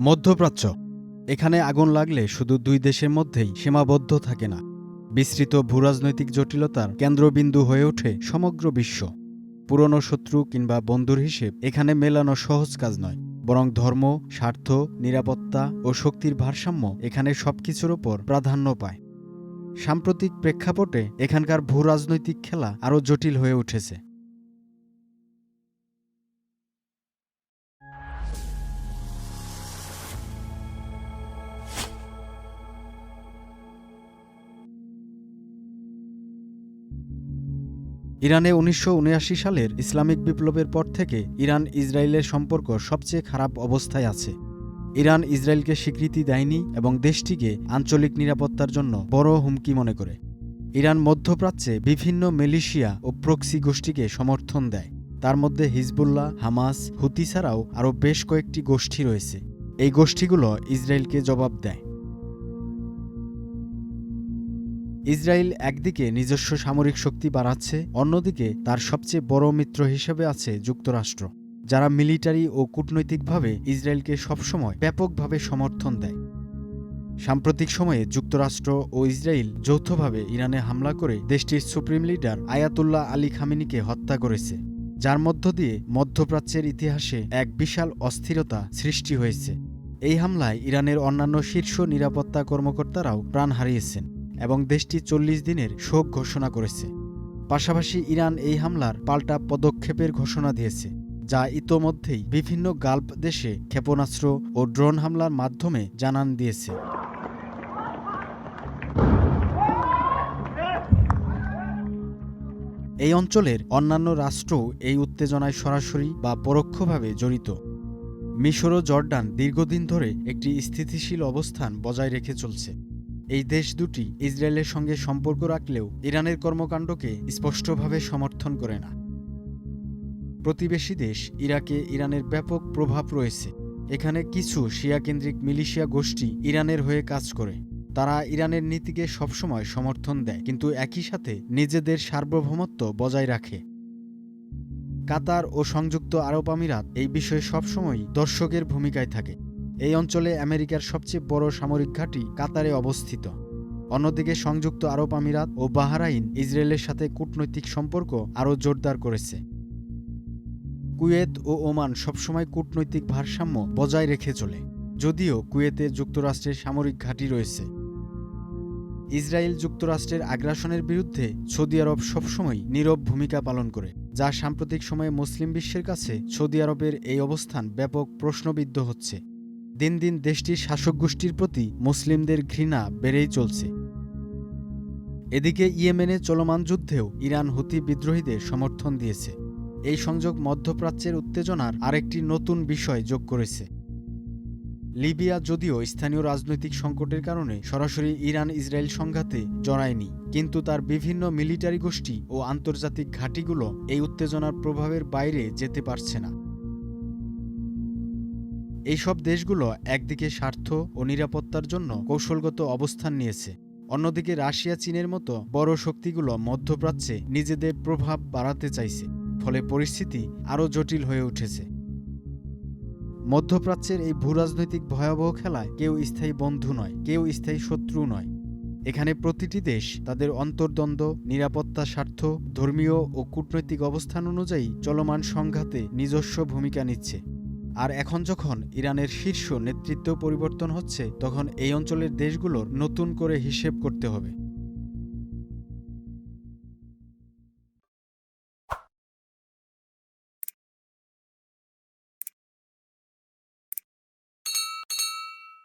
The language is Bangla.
মধ্যপ্রাচ্য। এখানে আগুন লাগলে শুধু দুই দেশের মধ্যেই সীমাবদ্ধ থাকে না, বিস্তৃত ভূরাজনৈতিক জটিলতার কেন্দ্রবিন্দু হয়ে ওঠে সমগ্র বিশ্ব। পুরনো শত্রু কিংবা বন্ধুর হিসেব এখানে মেলানো সহজ কাজ নয়, বরং ধর্ম, স্বার্থ, নিরাপত্তা ও শক্তির ভারসাম্য এখানে সবকিছুর ওপর প্রাধান্য পায়। সাম্প্রতিক প্রেক্ষাপটে এখানকার ভূরাজনৈতিক খেলা আরও জটিল হয়ে উঠেছে। ইরানে ১৯৭৯ সালের ইসলামিক বিপ্লবের পর থেকে ইরান ইসরায়েলের সম্পর্ক সবচেয়ে খারাপ অবস্থায় আছে। ইরান ইসরায়েলকে স্বীকৃতি দেয়নি এবং দেশটিকে আঞ্চলিক নিরাপত্তার জন্য বড় হুমকি মনে করে। ইরান মধ্যপ্রাচ্যে বিভিন্ন মিলিশিয়া ও প্রক্সি গোষ্ঠীকে সমর্থন দেয়। তার মধ্যে হিজবুল্লাহ, হামাস, হুতি ছাড়াও আরও বেশ কয়েকটি গোষ্ঠী রয়েছে। এই গোষ্ঠীগুলো ইসরায়েলকে জবাব দেয়। ইসরায়েল একদিকে নিজস্ব সামরিক শক্তি বাড়াচ্ছে, অন্যদিকে তার সবচেয়ে বড় মিত্র হিসেবে আছে যুক্তরাষ্ট্র, যারা মিলিটারি ও কূটনৈতিকভাবে ইসরায়েলকে সবসময় ব্যাপকভাবে সমর্থন দেয়। সাম্প্রতিক সময়ে যুক্তরাষ্ট্র ও ইসরায়েল যৌথভাবে ইরানে হামলা করে দেশটির সুপ্রিম লিডার আয়াতুল্লাহ আলী খামেনিকে হত্যা করেছে, যার মধ্য দিয়ে মধ্যপ্রাচ্যের ইতিহাসে এক বিশাল অস্থিরতা সৃষ্টি হয়েছে। এই হামলায় ইরানের অন্যান্য শীর্ষ নিরাপত্তা কর্মকর্তারাও প্রাণ হারিয়েছেন এবং দেশটি ৪০ দিনের শোক ঘোষণা করেছে। পাশাপাশি ইরান এই হামলার পাল্টা পদক্ষেপের ঘোষণা দিয়েছে, যা ইতোমধ্যেই বিভিন্ন গালফ দেশে ক্ষেপণাস্ত্র ও ড্রোন হামলার মাধ্যমে জানান দিয়েছে। এই অঞ্চলের অন্যান্য রাষ্ট্রও এই উত্তেজনায় সরাসরি বা পরোক্ষভাবে জড়িত। মিশর ও জর্ডান দীর্ঘদিন ধরে একটি স্থিতিশীল অবস্থান বজায় রেখে চলছে। এই দেশ দুটি ইসরায়েলের সঙ্গে সম্পর্ক রাখলেও ইরানের কর্মকাণ্ডকে স্পষ্টভাবে সমর্থন করে না। প্রতিবেশী দেশ ইরাকে ইরানের ব্যাপক প্রভাব রয়েছে। এখানে কিছু শিয়াকেন্দ্রিক মিলিশিয়া গোষ্ঠী ইরানের হয়ে কাজ করে। তারা ইরানের নীতিকে সবসময় সমর্থন দেয়, কিন্তু একই সাথে নিজেদের সার্বভৌমত্ব বজায় রাখে। কাতার ও সংযুক্ত আরব আমিরাত এই বিষয়ে সবসময়ই দর্শকের ভূমিকায় থাকে। এই অঞ্চলে আমেরিকার সবচেয়ে বড় সামরিক ঘাঁটি কাতারে অবস্থিত। অন্যদিকে সংযুক্ত আরব আমিরাত ও বাহরাইন ইসরায়েলের সাথে কূটনৈতিক সম্পর্ক আরও জোরদার করেছে। কুয়েত ও ওমান সবসময় কূটনৈতিক ভারসাম্য বজায় রেখে চলে, যদিও কুয়েতে যুক্তরাষ্ট্রের সামরিক ঘাঁটি রয়েছে। ইসরায়েল যুক্তরাষ্ট্রের আগ্রাসনের বিরুদ্ধে সৌদি আরব সবসময় নীরব ভূমিকা পালন করে, যা সাম্প্রতিক সময়ে মুসলিম বিশ্বের কাছে সৌদি আরবের এই অবস্থান ব্যাপক প্রশ্নবিদ্ধ হচ্ছে। দিন দিন দেশটির শাসক গোষ্ঠীর প্রতি মুসলিমদের ঘৃণা বেড়েই চলছে। এদিকে ইয়েমেনে চলমান যুদ্ধেও ইরান হুতি বিদ্রোহীদের সমর্থন দিয়েছে। এই সংযোগ মধ্যপ্রাচ্যের উত্তেজনার আরেকটি নতুন বিষয় যোগ করেছে। লিবিয়া যদিও স্থানীয় রাজনৈতিক সংকটের কারণে সরাসরি ইরান ইসরায়েল সংঘাতে জড়ায়নি, কিন্তু তার বিভিন্ন মিলিটারি গোষ্ঠী ও আন্তর্জাতিক ঘাঁটিগুলো এই উত্তেজনার প্রভাবের বাইরে যেতে পারছে না। এইসব দেশগুলো একদিকে স্বার্থ ও নিরাপত্তার জন্য কৌশলগত অবস্থান নিয়েছে, অন্যদিকে রাশিয়া, চীনের মতো বড় শক্তিগুলো মধ্যপ্রাচ্যে নিজেদের প্রভাব বাড়াতে চাইছে। ফলে পরিস্থিতি আরও জটিল হয়ে উঠেছে। মধ্যপ্রাচ্যের এই ভূরাজনৈতিক ভয়াবহ খেলায় কেউ স্থায়ী বন্ধু নয়, কেউ স্থায়ী শত্রু নয়। এখানে প্রতিটি দেশ তাদের অন্তর্দ্বন্দ্ব, নিরাপত্তা স্বার্থ, ধর্মীয় ও কূটনৈতিক অবস্থান অনুযায়ী চলমান সংঘাতে নিজস্ব ভূমিকা নিচ্ছে। আর এখন যখন ইরানের শীর্ষ নেতৃত্ব পরিবর্তন হচ্ছে, তখন এই অঞ্চলের দেশগুলোর নতুন করে হিসেব করতে হবে।